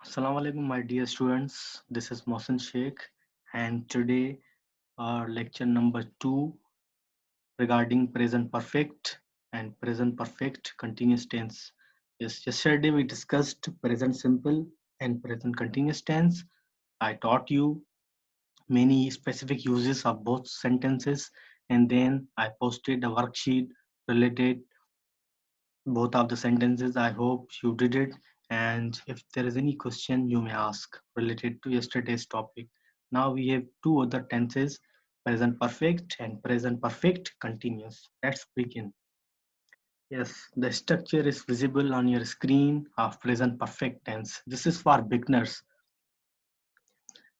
Assalamu alaikum, my dear students. This is Mohsen Sheikh, and today our lecture number 2 regarding present perfect and present perfect continuous tense. Yes, yesterday we discussed present simple and present continuous tense. I taught you many specific uses of both sentences, and then I posted a worksheet related both of the sentences. I hope you did it. And if there is any question, you may ask related to yesterday's topic. Now we have two other tenses, present perfect and present perfect continuous. Let's begin. Yes, the structure is visible on your screen of present perfect tense. This is for beginners.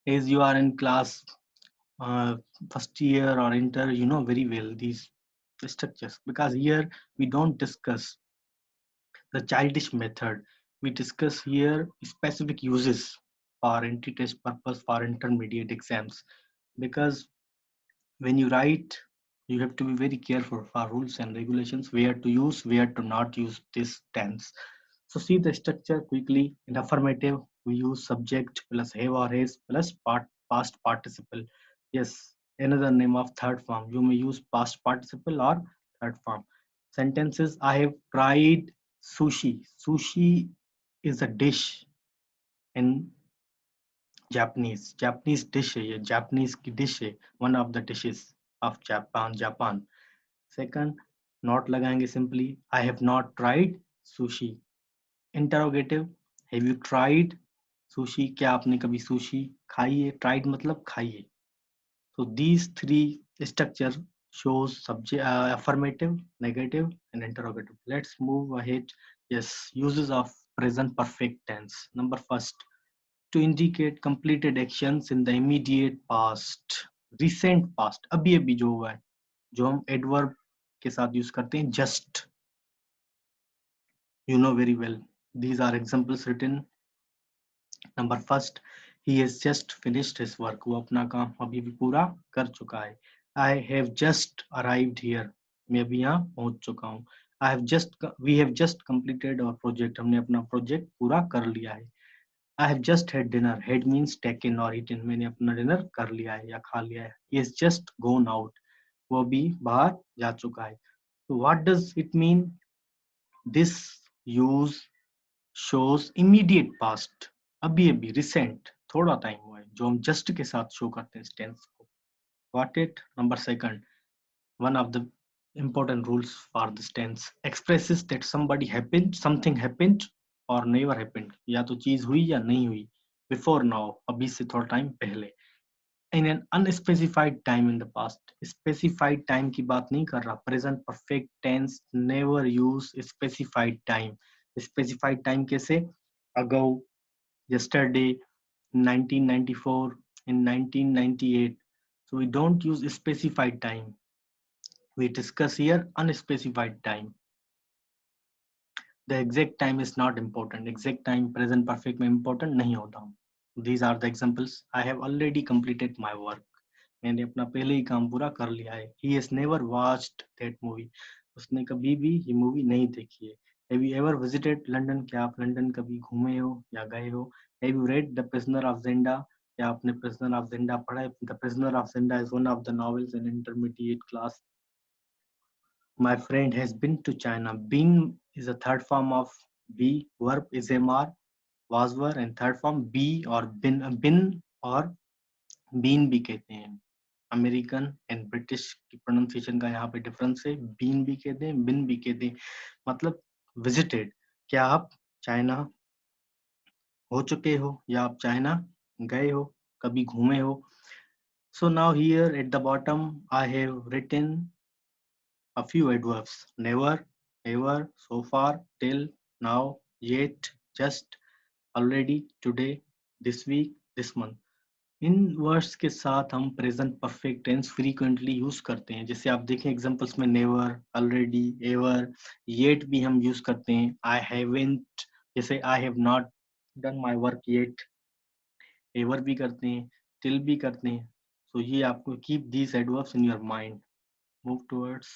As you are in class uh, first year or inter, you know very well these structures because here we don't discuss the childish method. We discuss here specific uses for anti-test purpose for intermediate exams because when you write, you have to be very careful for rules and regulations, where to use, where to not use this tense. So see the structure quickly. In affirmative, we use subject plus have or has plus past participle. Yes, another name of third form. You may use past participle or third form. Sentences: I have tried sushi. Sushi is a dish in Japanese. Japanese dish है ये Japanese की dish है. One of the dishes of Japan. Second, not लगाएंगे simply. I have not tried sushi. Interrogative, have you tried sushi? क्या आपने कभी sushi खाई है? Tried मतलब खाई है. So these three structure shows subject, affirmative, negative, and interrogative. Let's move ahead. Yes, uses of present perfect tense. Number first, to indicate completed actions in the immediate past, recent past, अभी अभी जो हुआ है, जो हम adverb के साथ use करते हैं, just. You know very well. These are examples written. Number first, he has just finished his work. वो अपना काम अभी भी पूरा कर चुका है. I have just arrived here. मैं अभी यहाँ पहुंच चुका हूँ. We have just completed our project. हमने अपना project पूरा कर लिया है. I have just had dinner. Had means taken or eaten. मैंने अपना डिनर कर लिया है या खा लिया है. He has just gone out. वो अभी बाहर जा चुका है. So what does it mean? This use shows immediate past. अभी अभी recent थोड़ा टाइम हुआ है जो हम just के साथ शो करते हैं tense को. Got it? Number second, one of the important rules for this tense expresses that something happened or never happened. या तो चीज हुई या नहीं हुई. Before now, अभी से थोड़ा टाइम पहले. In an unspecified time in the past. Specified time की बात नहीं कर रहा. Present perfect tense never use specified time. Specified time कैसे? Ago, yesterday, in 1994, in 1998. So we don't use specified time. We discuss here unspecified time. The exact time is not important. Exact time present perfect में important नहीं होता. These are the examples. I have already completed my work. मैंने अपना पहले ही काम पूरा कर लिया है. He has never watched that movie. उसने कभी भी ये मूवी नहीं देखी है. Have you ever visited London? क्या आप लंदन कभी घूमे हो या गए हो? Have you read The Prisoner of Zenda? क्या आपने Prisoner of Zenda पढ़ा है? The Prisoner of Zenda is one of the novels in intermediate class. My friend has been to China. Been is a third form of be. Verb is mr. Was were and third form be or been or been भी कहते हैं. American and British की pronunciation का यहाँ पे difference है. Been भी कहते हैं, बिन भी कहते हैं. मतलब विजिटेड. क्या आप चाइना हो चुके हो या आप चाइना गए हो, कभी घूमे हो. So now here at the bottom I have written a few adverbs: never, ever, so far, till, now, yet, just, already, today, this week, this month. इन वर्ड्स के साथ हम present perfect tense frequently use करते हैं. जैसे आप देखें examples में नेवर, ऑलरेडी, एवर, येट भी हम यूज करते हैं. आई हैवंट, जैसे I have not done my work yet. Ever भी करते हैं, टिल भी करते हैं. सो ये आपको keep these adverbs in your mind. Move towards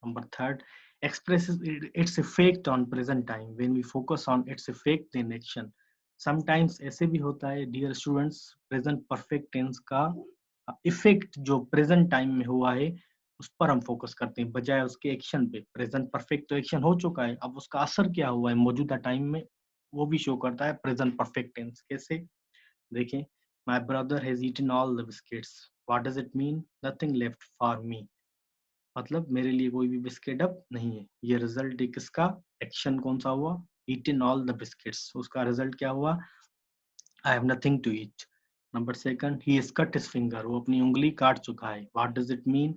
number third, expresses its effect on present time. When we focus on its effect in action, sometimes ऐसे भी होता है dear students, present perfect tense का इफेक्ट जो present time में हुआ है उस पर हम फोकस करते हैं बजाय उसके एक्शन पे। प्रेजेंट परफेक्ट तो एक्शन हो चुका है, अब उसका असर क्या हुआ है मौजूदा टाइम में वो भी शो करता है प्रेजेंट परफेक्ट टेंस। कैसे, देखें, my brother has eaten all the biscuits, what does it mean, nothing left for me, मतलब मेरे लिए कोई भी बिस्किट अब नहीं है। ये रिजल्ट एक किसका, एक्शन कौन सा हुआ, ईटन ऑल द बिस्किट्स, उसका रिजल्ट क्या हुआ, I have nothing to eat. Number second, he has cut his finger, वो अपनी उंगली काट चुका है, what does it mean,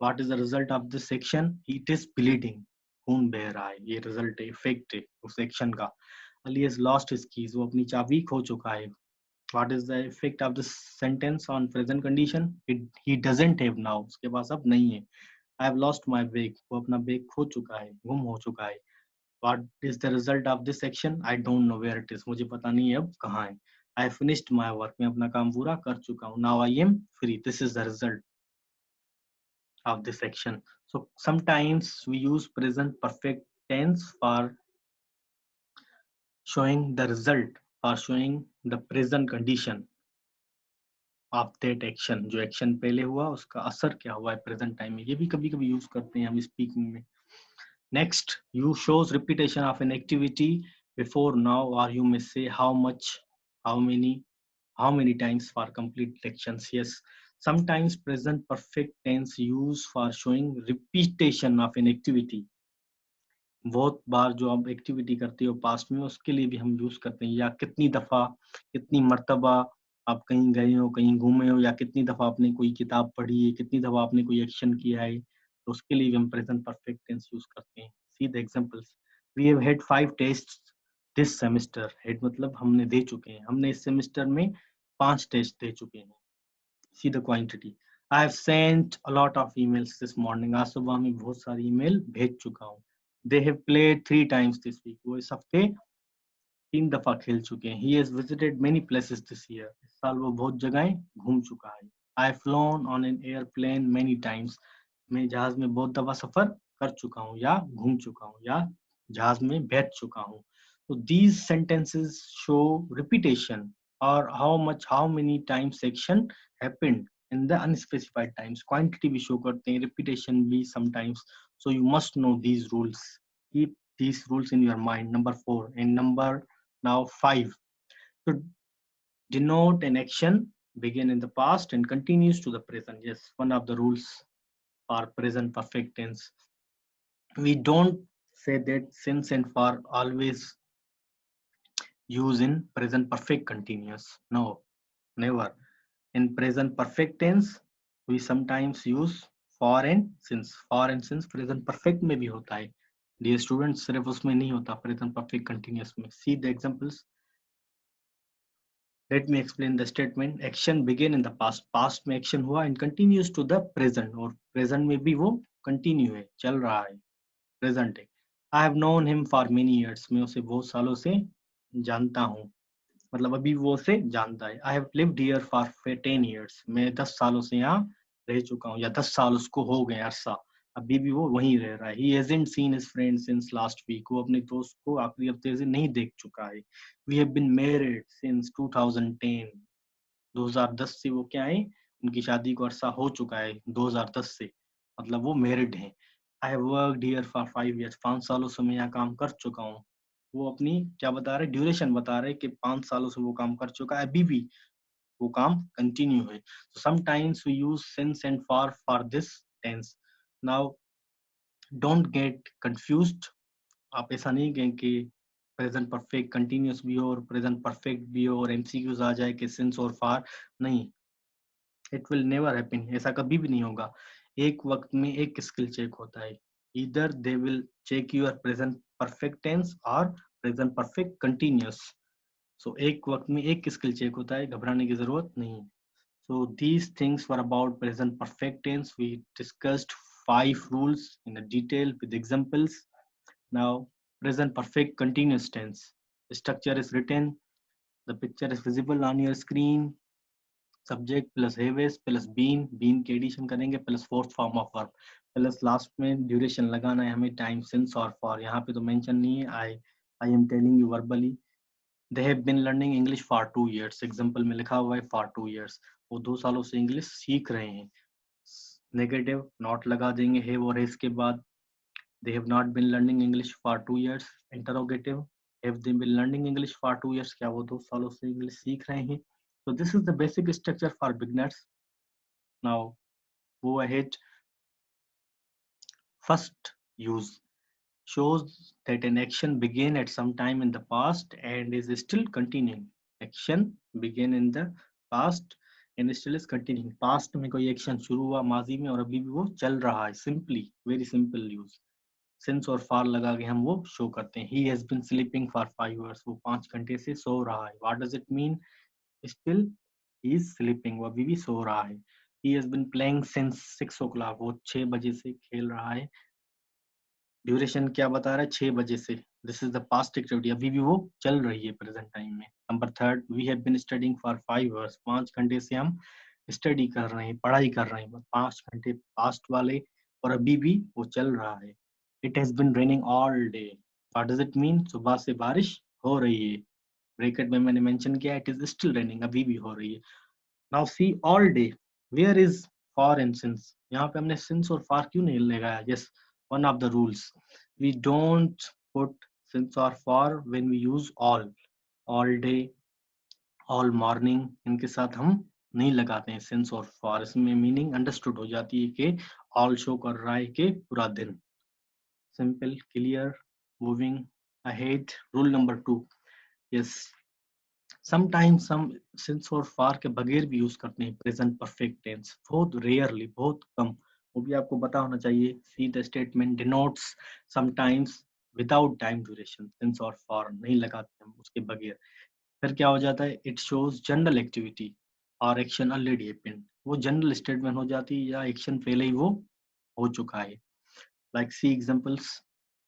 what is the result of this section, it is bleeding, खून बह रहा है, ये रिजल्ट है, इफेक्ट है उस एक्शन का। Ali has lost his keys, वो अपनी चाबी खो चुका है, what is the effect of this sentence on present condition, he doesn't have now, उसके पास अब नहीं है। I have lost my bag, वो अपना बैग खो चुका है, गुम हो चुका है, what is the result of this action, I don't know where it is, मुझे पता नहीं है अब कहाँ है। आई फिनिश्ड माय वर्क, मैं अपना काम पूरा कर चुका हूँ, now I am free, this is the result of this action. So sometimes we use present perfect tense for showing the result, for showing the present condition of that action. जो action पहले हुआ उसका असर क्या हुआ है present time में, ये भी कभी कभी यूज करते हैं हम speaking में. Next, you shows repetition of an activity before now, or you may say how much, how many times for complete actions. Yes, sometimes present perfect tense used for showing repetition of an activity. बहुत बार जो आप activity करते हो past में उसके लिए भी हम यूज करते हैं, या कितनी दफा, कितनी मर्तबा आप कहीं गए हो, कहीं घूमे हो, या कितनी दफा आपने कोई किताब पढ़ी है, कितनी दफा आपने कोई एक्शन किया है, तो उसके लिए भी हम प्रेजेंट परफेक्ट टेंस यूज करते हैं. See the examples, we have had 5 tests this semester, had मतलब हमने दे चुके हैं, हमने इस सेमेस्टर में 5 टेस्ट दे चुके हैं. See the quantity, I have sent a lot of emails this morning, आज सुबह में बहुत सारी ईमेल भेज चुका हूँ. They have played 3 times this week, वो इस हफ्ते 3 दफा खेल चुके हैं. He has visited many places this year, इस साल वो बहुत जगहें घूम चुका है. I have flown on an airplane many times, मैं जहाज में बहुत दफा सफर कर चुका हूँ या घूम चुका हूँ या जहाज में बैठ चुका हूँ. तो these sentences show repetition or how many times action happened in the unspecified times. Quantity भी show करते हैं, repetition भी sometimes. So you must know these rules. Keep these rules in your mind. Number 4 and number now 5. To denote an action begin in the past and continues to the present. Yes, one of the rules for present perfect tense. We don't say that since and for always use in present perfect continuous. No, never. In present perfect tense, we sometimes use for and since. For and since present perfect में भी होता है. Dear students, सिर्फ उसमें नहीं होता, present perfect continuous में. See the examples. Let me explain the statement. Action begin in the past. Past में action हुआ and continues to the present. और present में भी वो continue है, चल रहा है, present है. I have known him for many years. मैं उसे बहुत सालों से जानता हूँ, मतलब अभी वो उसे जानता है. I have lived here for 10 years, मैं 10 सालों से यहाँ रह चुका हूँ, या 10 साल उसको हो गए अरसा, अभी भी वो वहीं रह रहा है. He hasn't seen his friend since last week, वो अपने दोस्त को आखिरी हफ्ते से नहीं देख चुका है. We have been married since 2010, 2010 से वो क्या है, उनकी शादी को अरसा हो चुका है 2010 से, मतलब वो मैरिड हैं. I have worked here for 5 years, 5 सालों से मैं यहाँ काम कर चुका हूँ. वो अपनी क्या बता रहे, ड्यूरेशन बता रहे कि 5 सालों से वो काम कर चुका है, अभी भी वो काम कंटिन्यू है. Sometimes we use since and for this tense. Now don't get confused, आप ऐसा नहीं कहें कि प्रेजेंट परफेक्ट कंटिन्यूअस भी हो और प्रेजेंट परफेक्ट भी हो और एमसीक्यूज आ जाए कि सिंस और फॉर. नहीं, इट विल नेवर हैपन, ऐसा कभी भी नहीं होगा. एक वक्त में एक स्किल चेक होता है, इधर they will check your present perfect tense और प्रेजेंट परफेक्ट कंटिन्यूअस. सो एक वक्त में एक स्किल चेक होता है, घबराने की जरूरत नहीं. So these things were about present perfect tense. We discussed 5 rules in a detail with examples. Now present perfect continuous tense. The structure is written, the picture is visible on your screen. Subject plus haves plus been, been के addition करेंगे plus fourth form of verb plus last में duration लगाना है हमें, time since और for. यहाँ पे तो मेंशन नहीं है, I am telling you verbally. They have been learning English for 2 years, example में लिखा हुआ है फॉर 2 years, वो 2 सालों से इंग्लिश सीख रहे हैं। नेगेटिव नॉट लगा देंगे हैव और हैज के बाद। They have not been learning English for 2 years, interrogative have they been learning English for 2 years, क्या वो 2 सालों से इंग्लिश सीख रहे हैं। So this is the basic structure for beginners. Now go ahead. First use shows that an action began at some time in the past and is still continuing. Action began in the past and still is continuing. Past में कोई action शुरू हुआ माजी में और अभी भी वो चल रहा है. Simply, very simple use. Since और far लगा के हम वो show करते हैं. He has been sleeping for 5 hours. वो 5 घंटे से सो रहा है. What does it mean? Still he is sleeping. वो अभी भी सो रहा है. He has been playing since 6 o'clock. वो 6 बजे से खेल रहा है. ड्यूरेशन क्या बता रहा है 6 बजे से. This is the past activity, अभी भी वो चल रही है प्रेजेंट टाइम में. Number third, we have been studying for 5 hours. 5 घंटे से हम स्टडी कर रहे हैं, पढ़ाई कर रहे हैं. 5 घंटे पास्ट वाले और अभी भी वो चल रहा है. It has been raining all day. What does it mean? सुबह से बारिश हो रही है. ब्रैकेट में मैंने मेंशन किया इट इज स्टिल रेनिंग, अभी भी हो रही है. Now see all day, where is for and since. यहाँ पे हमने सिंस और फॉर क्यों नहीं लगाया? Yes, one of the rules, we don't put since or for when we use all day, all morning, इनके साथ हम नहीं लगाते हैं since और for. इसमें मीनिंग अंडरस्टूड हो जाती है कि all शो कर रहा है कि पूरा दिन. Simple, clear, moving ahead. Rule number 2, yes, sometimes हम सिंस और फॉर के बगैर भी यूज करते हैं प्रेजेंट परफेक्ट टेंस, बहुत रेयरली, बहुत कम. वो भी आपको पता होना चाहिए. See the statement denotes sometimes without time duration. Since और फॉर नहीं लगाते हम उसके बगैर. फिर क्या हो जाता है? इट शोज जनरल एक्टिविटी और एक्शन ऑलरेडी हैपेंड. वो जनरल स्टेटमेंट हो जाती है या एक्शन पहले ही वो हो चुका है. Like see examples,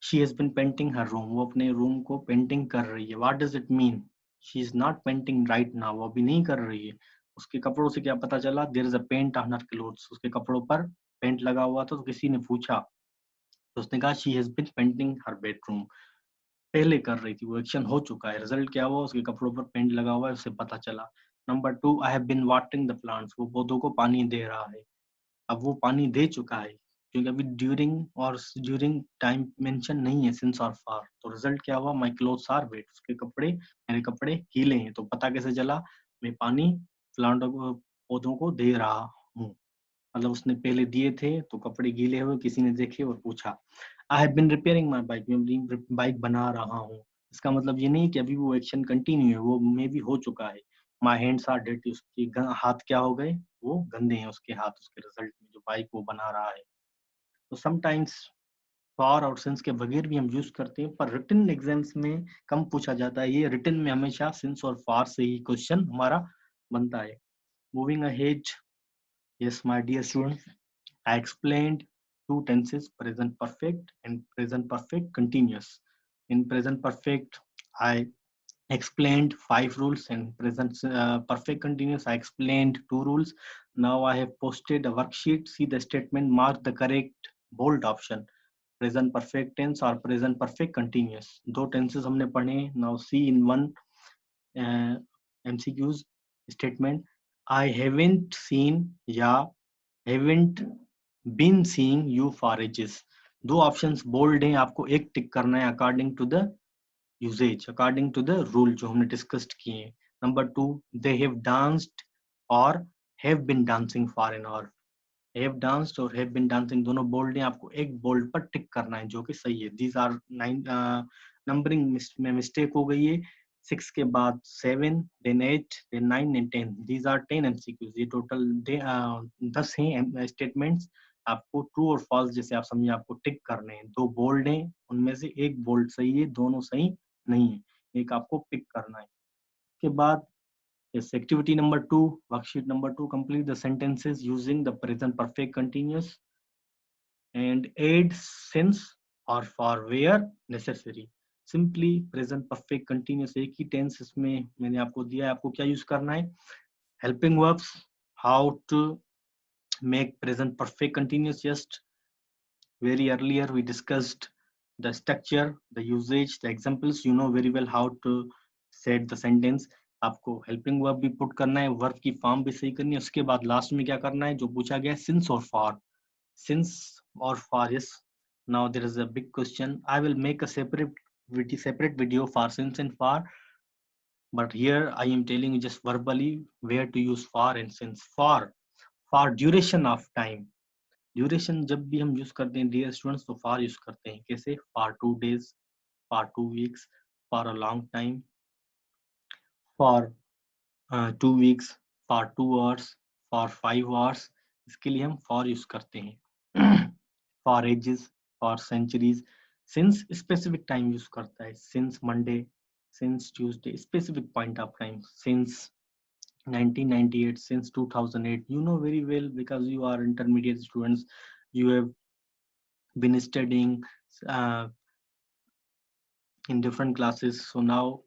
she has been painting her room. वो अपने रूम को पेंटिंग कर रही है. What does it mean? She is not painting right now. वो अभी नहीं कर रही है. उसके कपड़ों से क्या पता चला? There is a paint on her clothes. उसके कपड़ों पर पेंट लगा हुआ था. तो किसी ने पूछा तो उसने कहा she has been painting her bedroom. पहले कर रही थी, वो एक्शन हो चुका है. रिजल्ट क्या हुआ? उसके कपड़ों पर पेंट लगा हुआ है, उसे पता चला. Number 2, I have been watering the plants. वो पौधों को पानी दे रहा है. अब वो पानी दे चुका है क्योंकि अभी ड्यूरिंग टाइम मेंशन नहीं है सिंस और फार. तो रिजल्ट क्या हुआ? My clothes are wet. उसके कपड़े, मेरे कपड़े गीले हैं. तो पता कैसे चला? मैं पानी प्लांटों को, पौधों को दे रहा हूँ. मतलब उसने पहले दिए थे तो कपड़े गीले हुए, किसी ने देखे और पूछा. I have been repairing my bike. मैं बाइक बना रहा हूँ. इसका मतलब ये नहीं कि अभी वो एक्शन कंटिन्यू है, वो मे भी हो चुका है. My hands are dirty. उसके हाथ क्या हो गए? वो गंदे हैं उसके हाथ, उसके रिजल्ट में जो बाइक वो बना रहा है. तो समटाइम्स फॉर और सिंस के बगैर भी हम यूज करते हैं, पर रिटन एग्जाम्स में कम पूछा जाता है. ये रिटन में हमेशा सिंस और फॉर से ही क्वेश्चन हमारा बनता है. Moving ahead, yes my dear students, I explained two tenses, present perfect and present perfect continuous. In present perfect, I explained 5 rules, and present perfect continuous, I explained 2 rules. Now I have posted a worksheet. See the statement, mark the correct bold option. Present perfect tense or present perfect continuous. दो tenses हमने पढ़े. Now see in one MCQs statement, I haven't seen या haven't been seeing you for ages. दो options bold हैं, आपको एक tick करना है according to the usage, according to the rule जो हमने डिस्कस्ड किए हैं. नंबर 2, दे हैव डांस्ड और have been dancing for an hour. Have danced और हैव बीन डांसिंग दोनों बोल्ड हैं, आपको एक बोल्ड पर टिक करना है जो कि सही है. These are 9. नंबरिंग में मिस्टेक हो गई है. 6 के बाद 7, then 8, then 9 and 10. These are 10 MCQs. ये टोटल 10 हैं स्टेटमेंट्स. आपको ट्रू और फॉल्स जैसे आप समझिए आपको टिक करने हैं. दो बोल्ड हैं, उनमें से एक बोल्ड सही है, दोनों सही नहीं है. एक आपको पिक करना है. उसके बाद yes, activity number 2, worksheet number 2, complete the sentences using the present perfect continuous and add since or for where necessary. Simply present perfect continuous एक ही tense इसमें मैंने आपको दिया है. आपको क्या यूज करना है? Helping verbs, how to make present perfect continuous. Just very earlier we discussed the structure, the usage, the examples. You know very well how to set the sentence, आपको हेल्पिंग वर्ब भी put करना है, verb की form भी सही करनी है, उसके बाद लास्ट में क्या करना है जो पूछा गया है, सिंस और फॉर, सिंस और for. Yes, now there is a big question. I will make a separate video for since and for, but here I am telling you just verbally where to use for and since. For duration of time, duration जब भी हम use करते हैं dear students तो for use करते हैं, कैसे, for 2 days, for 2 weeks, for a long time, for 2 weeks, for 2 hours, for 5 hours, इसके लिए हम फॉर यूज करते हैं। For ages, for centuries, since specific time use करता है, since Monday, since Tuesday, specific point of time, since 1998, since 2008. You know very well because you are intermediate students, you have been studying uh, in different classes. So now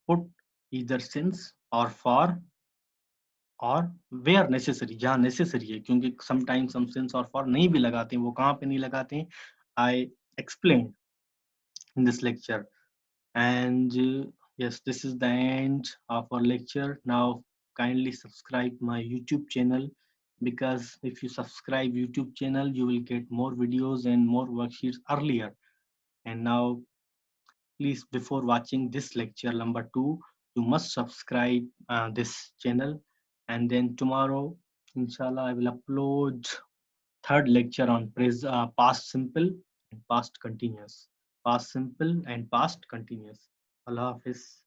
put either since or for or where necessary, जहाँ necessary है, क्योंकि sometimes हम since और for नहीं भी लगाते हैं, वो कहाँ पे नहीं लगाते हैं, I explained in this lecture. And yes, this is the end of our lecture. Now kindly subscribe my YouTube channel, because if you subscribe YouTube channel you will get more videos and more worksheets earlier. And now please, before watching this lecture number 2, you must subscribe this channel, and then tomorrow inshallah I will upload third lecture on past simple and past continuous, past simple and past continuous. Allah Hafiz.